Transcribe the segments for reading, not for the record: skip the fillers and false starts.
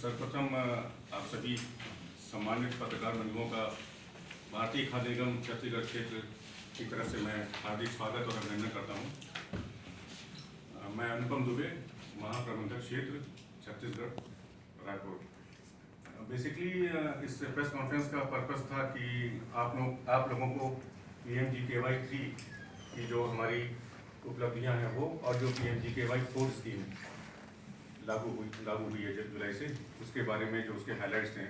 सर्वप्रथम आप सभी सम्मानित पत्रकार बंधुओं का भारतीय खाद्य निगम छत्तीसगढ़ क्षेत्र की तरफ से मैं हार्दिक स्वागत और अभिनंदन करता हूं। मैं अनुपम दुबे, महाप्रबंधक क्षेत्र छत्तीसगढ़ रायपुर। बेसिकली इस प्रेस कॉन्फ्रेंस का पर्पस था कि आप लोगों को PMGKY 3 की जो हमारी उपलब्धियां हैं वो, और जो PMGKY 4 स्कीम लागू हुई है जुलाई से, उसके बारे में जो उसके हाइलाइट्स हैं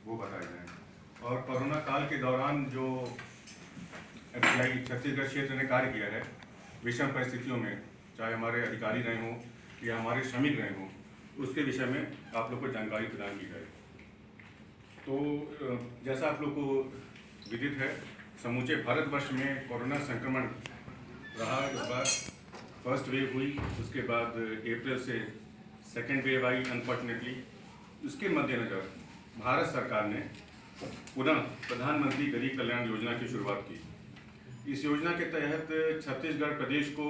वो बताए जाएँ। और कोरोना काल के दौरान जो छत्तीसगढ़ क्षेत्र ने कार्य किया है विषम परिस्थितियों में, चाहे हमारे अधिकारी रहे हों या हमारे श्रमिक रहे हों, उसके विषय में आप लोग को जानकारी प्रदान की जाए। तो जैसा आप लोग को विदित है, समूचे भारतवर्ष में कोरोना संक्रमण रहा। इस बार फर्स्ट वेव हुई, उसके बाद अप्रैल से सेकेंड वेव आई अनफॉर्चुनेटली। उसके मद्देनज़र भारत सरकार ने पुनः प्रधानमंत्री गरीब कल्याण योजना की शुरुआत की। इस योजना के तहत छत्तीसगढ़ प्रदेश को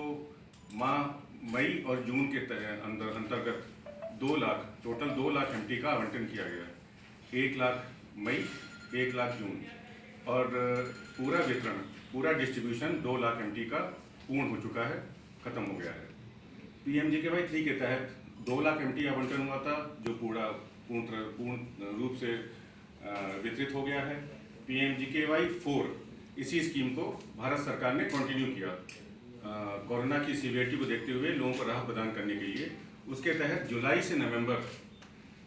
मई और जून के अंतर्गत 2 लाख, टोटल 2 लाख MT का आवंटन किया गया। 1 लाख मई, 1 लाख जून, और पूरा वितरण, पूरा डिस्ट्रीब्यूशन 2 लाख MT का पूर्ण हो चुका है, ख़त्म हो गया है। PMGKY 3 के तहत 2 लाख MT आवंटन हुआ था, जो पूर्ण रूप से वितरित हो गया है। PMGKY 4 इसी स्कीम को भारत सरकार ने कंटिन्यू किया कोरोना की सीवियरिटी को देखते हुए लोगों को राहत प्रदान करने के लिए। उसके तहत जुलाई से नवंबर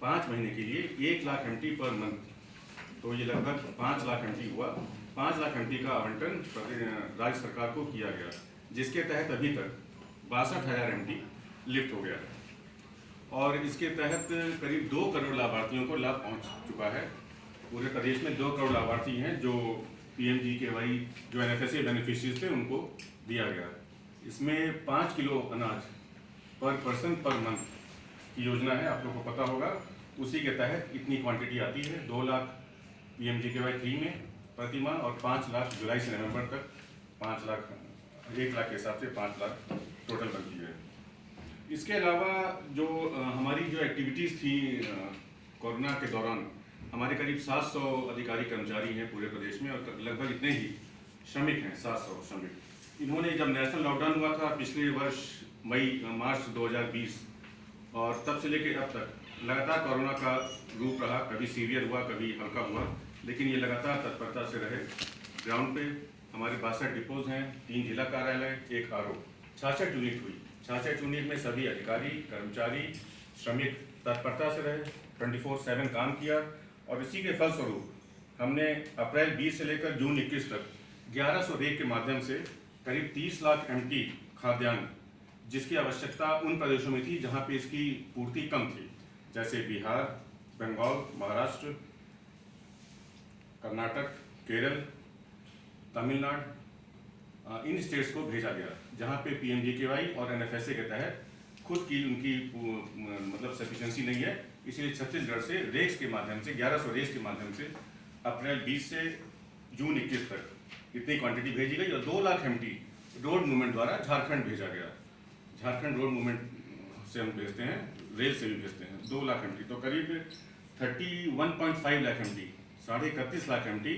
5 महीने के लिए 1 लाख MT पर मंथ, तो ये लगभग 5 लाख MT हुआ। 5 लाख MT का आवंटन राज्य सरकार को किया गया, जिसके तहत अभी तक 62,000 MT लिफ्ट हो गया है। और इसके तहत करीब 2 करोड़ लाभार्थियों को लाभ पहुंच चुका है। पूरे प्रदेश में 2 करोड़ लाभार्थी हैं जो PMGKY जो NFSA बेनिफिशियरीज थे उनको दिया गया। इसमें 5 किलो अनाज पर पर्सन पर मंथ की योजना है, आप लोगों को पता होगा। उसी के तहत इतनी क्वांटिटी आती है। 2 लाख PMGKY 3 में प्रति माह, और 5 लाख जुलाई से नवंबर तक 5 लाख, 1 लाख के हिसाब से 5 लाख टोटल बनती है। इसके अलावा जो हमारी जो एक्टिविटीज़ थी कोरोना के दौरान, हमारे करीब 700 अधिकारी कर्मचारी हैं पूरे प्रदेश में, और लगभग इतने ही श्रमिक हैं, 700 श्रमिक। इन्होंने जब नेशनल लॉकडाउन हुआ था पिछले वर्ष मार्च 2020, और तब से लेकर अब तक लगातार कोरोना का रूप रहा। कभी सीवियर हुआ, कभी हल्का हुआ, लेकिन ये लगातार तत्परता से रहे। ग्राउंड पे हमारे 62 डिपोज हैं, 3 जिला कार्यालय, 1 RO, 66 यूनिट हुई। 66 यूनिट में सभी अधिकारी, कर्मचारी, श्रमिक तत्परता से रहे, 24/7 काम किया। और इसी के फलस्वरूप हमने अप्रैल 20 से लेकर जून 21 तक 1100 रेक के माध्यम से करीब 30 लाख MT खाद्यान्न, जिसकी आवश्यकता उन प्रदेशों में थी जहां पे इसकी पूर्ति कम थी, जैसे बिहार, बंगाल, महाराष्ट्र, कर्नाटक, केरल, तमिलनाडु, इन स्टेट्स को भेजा गया, जहां पे PMGKY और NFSA के तहत खुद की उनकी मतलब सफिशिएंसी नहीं है। इसलिए छत्तीसगढ़ से रेक्स के माध्यम से, 1100 रेक्स के माध्यम से अप्रैल 20 से जून 21 तक इतनी क्वांटिटी भेजी गई, और 2 लाख MT रोड मूवमेंट द्वारा झारखंड भेजा गया। झारखंड रोड मूवमेंट से हम भेजते हैं, रेल से भी भेजते हैं 2 लाख MT, तो करीब 31.5 lakh MT, 31.5 lakh MT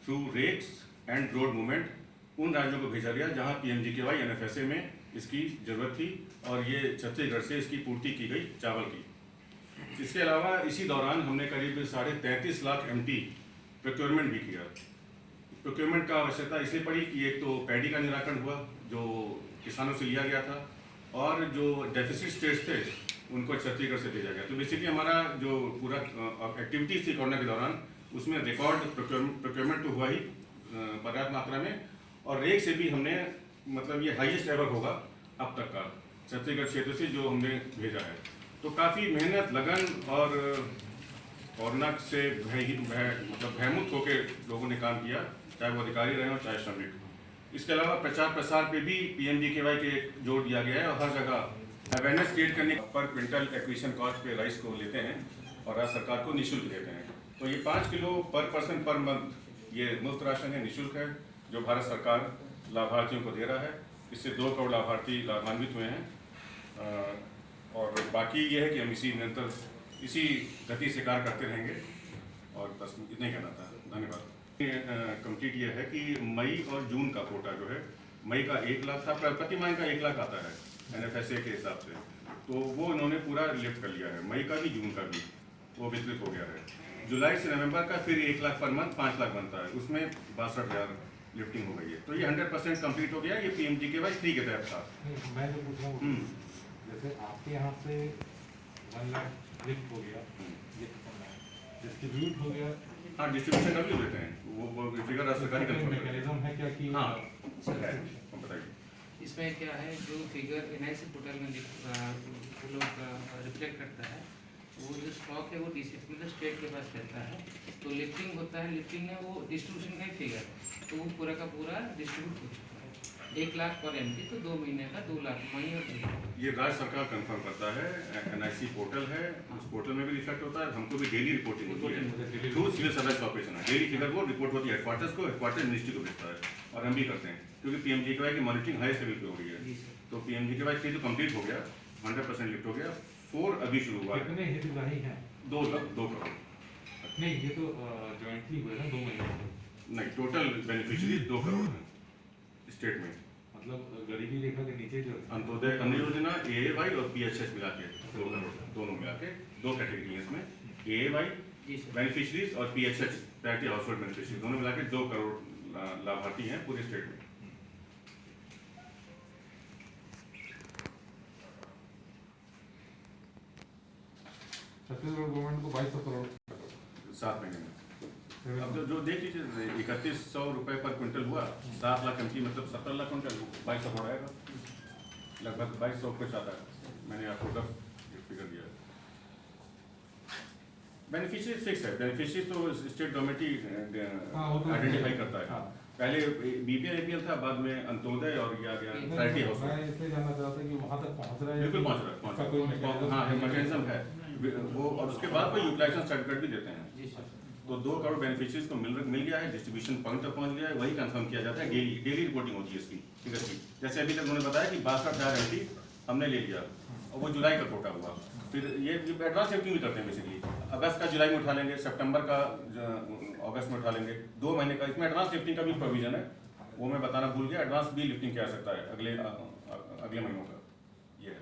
through rakes and road movement उन राज्यों को भेजा गया जहां PMGKY NFSA में इसकी ज़रूरत थी, और ये छत्तीसगढ़ से इसकी पूर्ति की गई चावल की। इसके अलावा इसी दौरान हमने करीब 33.5 लाख MT प्रोक्योरमेंट भी किया। प्रोक्योरमेंट का आवश्यकता इसलिए पड़ी कि एक तो पैडी का निराकरण हुआ जो किसानों से लिया गया था, और जो डेफिसिट स्टेट्स थे उनको छत्तीसगढ़ से भेजा गया। तो बेसिकली हमारा जो पूरा एक्टिविटीज़ थी कोरोना के दौरान, उसमें रिकॉर्ड प्रोक्योरमेंट तो हुआ ही पर्याप्त मात्रा में, और रेक से भी हमने, मतलब ये हाईएस्ट एवर होगा अब तक का छत्तीसगढ़ क्षेत्र से जो हमने भेजा है। तो काफ़ी मेहनत, लगन, और कोरोना से भयमुक्त होकर लोगों ने काम किया, चाहे वो अधिकारी रहे हो चाहे श्रमिक। इसके अलावा प्रचार प्रसार पे भी PMGKY के जोर दिया गया है, और हर जगह अवेयरनेस क्रिएट करने पर क्विंटल एक्विजिशन कॉस्ट पे राइस को लेते हैं, और राज्य सरकार को निःशुल्क देते हैं। तो ये 5 किलो पर पर्सन पर मंथ ये मुफ्त राशन है, निःशुल्क है, जो भारत सरकार लाभार्थियों को दे रहा है। इससे 2 करोड़ लाभार्थी लाभान्वित हुए हैं, और बाकी ये है कि हम इसी निरंतर इसी गति से कार्य करते रहेंगे और बस इतना ही कहना था। धन्यवाद। कंप्लीट ये है कि मई और जून का कोटा जो है, मई का 1 लाख था, प्रति माह का 1 लाख आता है NFSA के हिसाब से, तो वो इन्होंने पूरा लिफ्ट कर लिया है। मई का भी जून का भी वो वितरित हो गया है। जुलाई से नवंबर का फिर 1 लाख पर मंथ 5 लाख बनता है, उसमें 62,000 लिफ्टिंग हो गई है। तो ये 100% कंप्लीट हो गया। ये PMGKY 3 के तहत था। मैं जो पूछ रहा हूँ, जैसे आपके यहाँ से 1 लाख लिफ्ट हो गया, ये डिस्ट्रीब्यूट हो गया। हाँ, डिस्ट्रीब्यूशन का भी देते हैं, वो फिगर सरकारी मैकेनिज्म है क्या कि हाँ है, बताइए। इसमें क्या है, जो फिगर NIC पोर्टल में वो लोग रिफ्लेक्ट करता है, वो जो स्टॉक है वो मतलब स्टेट के पास रहता है। तो लिफ्टिंग होता है, लिफ्टिंग में वो डिस्ट्रीब्यूशन का ही फिगर है, तो वो पूरा का पूरा डिस्ट्रीब्यूट हो चुका है। 1 लाख पर MP, तो 2 महीने का 2 लाख मई और जून। ये राज्य सरकार कंफर्म करता है। NIC पोर्टल है, उस पोर्टल में भी रिफ्लेक्ट होता है। हमको भी डेली रिपोर्टिंग होती है थ्रू सिविल सर्विस कॉर्पोरेशन है। डेली फिगर वो रिपोर्ट होती है हेडक्वार्टर्स को, हेडक्वार्टर मिनिस्ट्री को भेजता है और हम भी करते हैं, क्योंकि PMGKY की मॉनिटरिंग हाईएस्ट लेवल पे हो रही है। तो PMGKY 3 जो कंप्लीट हो गया, 100% लिफ्ट हो गया। 4 अभी शुरू हुआ है। कितने हितग्राही हैं? 2 करोड़। नहीं, ये तो जॉइंटली हुए ना 2 महीने। नहीं, टोटल बेनिफिशियरी 2 करोड़ हैं स्टेट में। मतलब गरीबी रेखा के नीचे जो अंत्योदय अन्न योजना, AAY और PHS मिला के 2 करोड़, दोनों मिला के 2 कैटेगरी है इसमें। AAY बेनिफिशरीज और PHS priority house hold beneficiaries, दोनों मिला के 2 करोड़ लाभार्थी हैं पूरे स्टेट में। छत्तीसगढ़ गवर्नमेंट को 2200 करोड़ 7 महीने में। अब जो देख लीजिए, 3100 रुपये पर क्विंटल हुआ, 7 लाख MP मतलब 17 लाख क्विंटल, 2200 हो जाएगा, लगभग 2200 कुछ आता है। मैंने आपको रफ फिगर दिया। बेनिफिशियरी फिक्स है, बेनिफिशियरी तो स्टेट गवर्नमेंट आइडेंटिफाई करता है। पहले BPL APL था, बाद में अंत्योदय और ये आ गया प्रायोरिटी हाउस। मैं इसलिए जानना चाहता कि वहाँ तक पहुँच रहा है। बिल्कुल पहुँच रहा है। हाँ, मैकेनिज्म है वो, और उसके बाद वो यूटिलाइजेशन सर्टिफिकेट भी देते हैं। तो 2 करोड़ बेनिफिशियरीज को मिल गया है, डिस्ट्रीब्यूशन पॉइंट तक पहुंच गया है। वही कंफर्म किया जाता है, डेली रिपोर्टिंग होती है इसकी फिगर की। जैसे अभी तक उन्होंने बताया कि 62,000 MP हमने ले लिया और वो जुलाई का कोटा हुआ। फिर ये एडवांस लिफ्टिंग भी करते हैं बेसिकली। अगस्त का जुलाई में उठा लेंगे, सितंबर का अगस्त में उठा लेंगे, 2 महीने का। इसमें एडवांस लिफ्टिंग का भी प्रोविजन है, वो मैं बताना भूल गया। एडवांस भी लिफ्टिंग किया जा सकता है अगले महीनों का। ये है।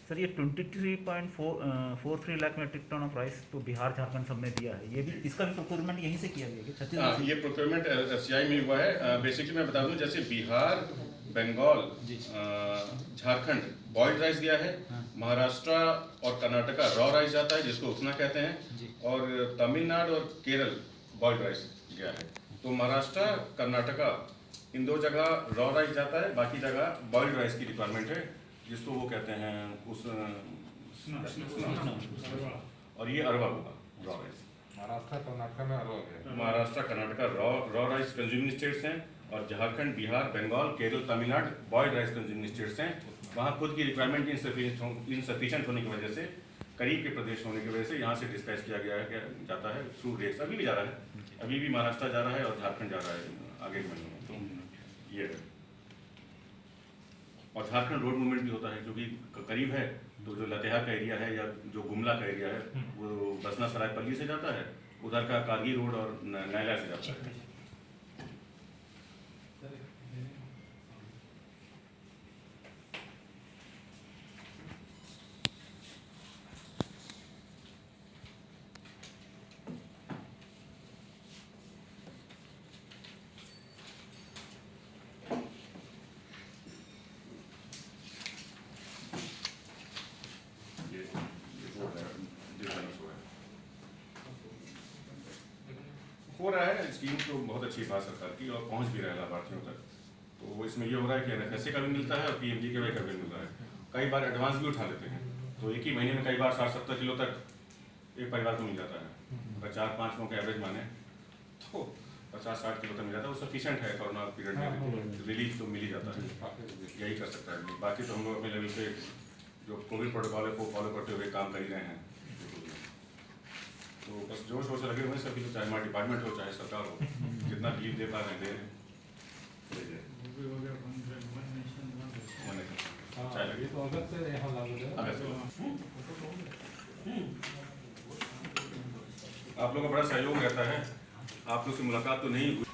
सर, ये 23.43 lakh metric ton of rice तो बिहार झारखंड सब में दिया है, ये भी इसका भी प्रोक्योरमेंट यहीं से किया गया है छत्तीसगढ़? ये प्रोक्योरमेंट FCI में हुआ है। बेसिकली मैं बता दूं, जैसे बिहार, बंगाल, झारखंड बॉइल्ड राइस गया है। महाराष्ट्र और कर्नाटका रॉ राइस जाता है, जिसको उपना कहते हैं। और तमिलनाडु और केरल बॉइल्ड राइस गया है। तो महाराष्ट्र, कर्नाटका इन 2 जगह रॉ राइस जाता है, बाकी जगह बॉइल्ड राइस की रिक्वायरमेंट है, जिसको वो कहते हैं उस और ये अरवा होगा रॉ राइस। महाराष्ट्र कर्नाटका में अरवा है। Maharashtra Karnataka raw rice consuming states हैं, और Jharkhand, Bihar, Bengal, Kerala, Tamil Nadu boiled rice consuming states हैं। वहाँ खुद की रिक्वायरमेंट इनसफिशिएंट होने की वजह से, करीब के प्रदेश होने की वजह से यहाँ से डिस्पैच किया गया है, जाता है थ्रू रेक्स। अभी भी जा रहा है, अभी भी महाराष्ट्र जा रहा है और झारखंड जा रहा है आगे के महीनों में। तो ये है। और झारखंड रोड मूवमेंट भी होता है, जो कि करीब है। तो जो लातेहार का एरिया है या जो गुमला का एरिया है, वो बसना सरायपल्ली से जाता है, उधर का कारगी रोड और नैला से जाता है। हो रहा है। स्कीम तो बहुत अच्छी बात सरकार की, और पहुंच भी रहा है लाभार्थियों तक। तो इसमें ये हो रहा है कि NFSA का भी मिलता है और PMGKY का भी मिल रहा है। कई बार एडवांस भी उठा लेते हैं, तो एक ही महीने में कई बार 60-70 किलो तक एक परिवार को मिल जाता है। अगर 4-5 लोगों का एवरेज माने तो 50-60 किलो तक मिल जाता है। वो सफिशिएंट है। कोरोना पीरियड में रिलीफ तो मिल ही जाता है, यही कर सकता है। बाकी तो हम लोग अपने लेवल पे जो कोविड प्रोटोकॉल है वो फॉलो करते हुए काम कर ही रहे हैं। तो बस जोश वोश लगे हुए हैं सभी, चाहे हमारा डिपार्टमेंट हो चाहे सरकार हो, जितना रिलीफ दे पा रहे हैं दे रहे हैं। हाँ, चाय लगे ये तो अगस्त से यहाँ लागू है। अगस्त में। आप लोगों का बड़ा सहयोग रहता है, आप लोग से मुलाकात तो नहीं हुई।